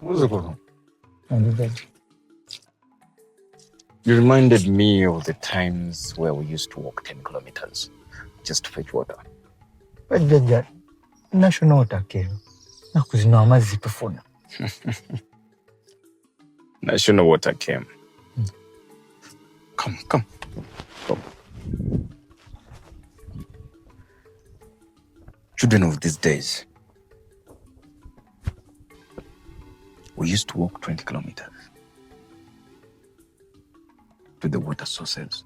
Bazzukulu. And You reminded me of the times where we used to walk 10 kilometers just to fetch water. but Jjaja, national water came. Nakuzino amazzi tufuna. National water came. Come. Children of these days, we used to walk 20 kilometers to the water sources.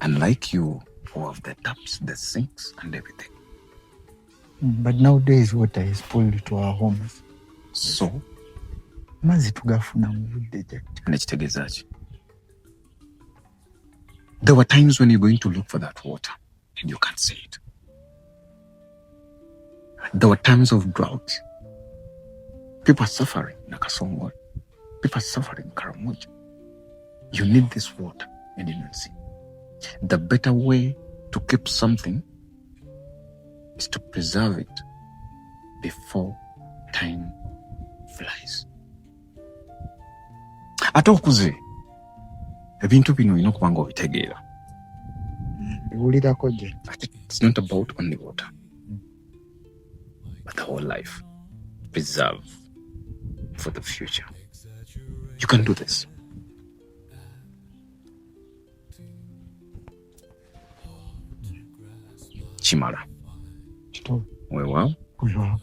Unlike you, who have the taps, the sinks, and everything. But nowadays water is pulled to our homes. So, Amazzi tugafuna mu budde Jjaja. nekitegeeza. There were times when you're going to look for that water and you can't see it. There were times of drought. People are suffering in Nakasongo. People are suffering in Karamoja. You need this water and you don't see. The better way to keep something is to preserve it before time flies. Ate okuze ebintu bino olina okuba nga obitegeera. Biwulirako gye. It's not about only water, but the whole life. Preserve for the future. You can do this. Chimala. Kito. Weewaawo. Weewaawo.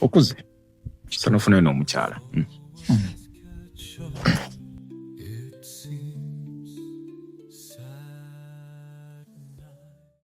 Okuze. Sanofuna n'omukyala.